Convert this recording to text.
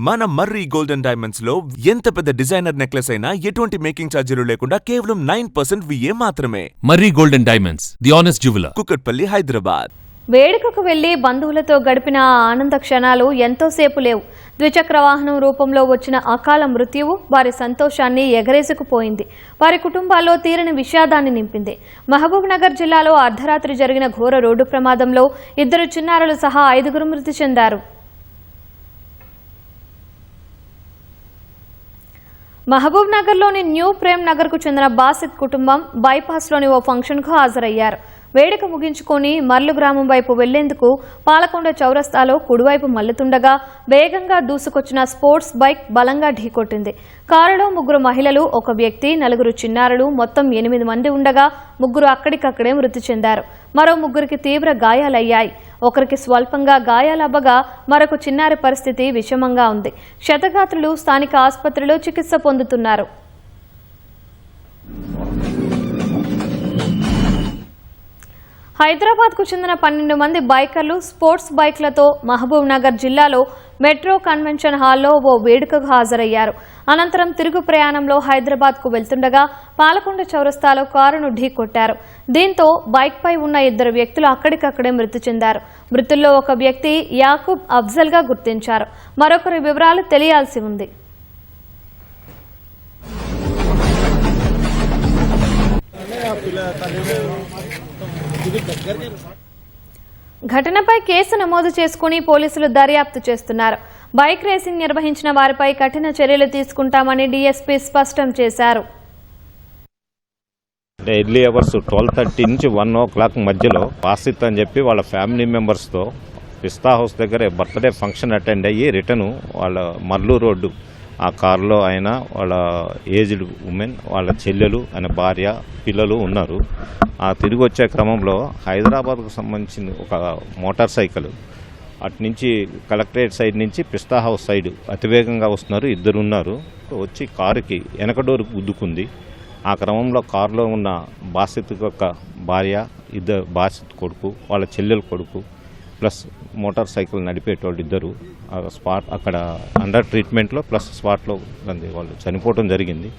మన మర్రి golden diamonds లో ఎంత పెద్ద డిజైనర్ నెక్లెస్ అయినా ఎటువంటి మేకింగ్ ఛార్జీలు లేకుండా కేవలం 9% VA మాత్రమే. Marri golden diamonds, the honest jeweller, Kukatpally, Hyderabad. వేడుకకు వెళ్లి బంధువులతో గడిపిన ఆనంద క్షణాలు ఎంతోసేపు లేవు. ద్విచక్ర వాహనం రూపంలో వచ్చిన అకాల మృత్యువు వారి సంతోషాన్ని ఎగరేసుకుపోయింది. వారి కుటుంబాల్లో తీరని విషాదాన్ని నింపింది. మహబూబ్ నగర్ జిల్లాలో అర్ధరాత్రి జరిగిన ఘోర రోడ్డు ప్రమాదంలో 2 చిన్నారులు సహా 5 మృతి చెందారు. మహబూబ్ నగర్లోని న్యూ ప్రేమ్ నగర్కు చెందిన బాసిత్ కుటుంబం బైపాస్లోని ఓ ఫంక్షన్కు హాజరయ్యారు. వేడుక ముగించుకొని మర్లు గ్రామం వైపు వెళ్లేందుకు పాలకొండ చౌరస్తాలో కుడివైపు మల్లుతుండగా వేగంగా దూసుకొచ్చిన స్పోర్ట్స్ బైక్ బలంగా ఢీకొట్టింది. కారులో 3 మహిళలు, 1 వ్యక్తి, 4 చిన్నారులు, మొత్తం 8 మంది ఉండగా 3 అక్కడికక్కడే మృతి చెందారు. మరో 3కి తీవ్ర గాయాలయ్యాయి. ఒకరికి స్వల్పంగా గాయాలవ్వగా మరొక చిన్నారి పరిస్థితి విషమంగా ఉంది. క్షతగాత్రులు స్థానిక ఆసుపత్రిలో చికిత్స పొందుతున్నారు. హైదరాబాద్కు చెందిన 12 మంది బైకర్లు స్పోర్ట్స్ బైక్లతో మహబూబ్ నగర్ జిల్లాలో మెట్రో కన్వెన్షన్ హాల్లో ఓ వేడుకకు హాజరయ్యారు. అనంతరం తిరుగు ప్రయాణంలో హైదరాబాద్కు వెళ్తుండగా పాలకొండ చౌరస్తాలో కారును ఢీకొట్టారు. దీంతో బైక్పై ఉన్న 2 వ్యక్తులు అక్కడికక్కడే మృతి చెందారు. మృతుల్లో ఒక వ్యక్తి యాకూబ్ అఫ్జల్గా గుర్తించారు. మరొకరి వివరాలు తెలియాల్సి ఉంది. ఘటనపై కేసు నమోదు చేసుకుని పోలీసులు దర్యాప్తు చేస్తున్నారు. బైక్ రేసింగ్ నిర్వహించిన వారిపై కఠిన చర్యలు తీసుకుంటామని డీఎస్పీ స్పష్టం చేశారు. ఎర్లీ అవర్స్ 12:30 నుంచి 1 o'clock మధ్యలో బాసిత్ అని చెప్పి వాళ్ళ ఫ్యామిలీ మెంబర్స్తో పిస్తా హౌస్ దగ్గర బర్త్డే ఫంక్షన్ అటెండ్ అయ్యి రిటర్న్ వాళ్ళ మర్లు రోడ్డు ఆ కారులో ఆయన, వాళ్ళ ఏజ్డ్ ఉమెన్, వాళ్ళ చెల్లెలు, ఆయన భార్య, పిల్లలు ఉన్నారు. ఆ తిరిగి వచ్చే క్రమంలో హైదరాబాద్కు సంబంధించిన ఒక మోటార్ సైకిల్ అటు నుంచి కలెక్టరేట్ సైడ్ నుంచి పిస్తా హౌస్ సైడ్ అతివేగంగా వస్తున్నారు. 2 ఉన్నారు. వచ్చి కారుకి వెనక డోర్ గుద్దుకుంది. ఆ క్రమంలో కారులో ఉన్న బాసిత్ యొక్క భార్య, బాసిత్ కొడుకు, వాళ్ళ చెల్లెలు కొడుకు ప్లస్ మోటార్ సైకిల్ నడిపేటోళ్ళు 2 స్పాట్ అక్కడ అండర్ ట్రీట్మెంట్లో ప్లస్ స్పాట్లో వాళ్ళు చనిపోవడం జరిగింది.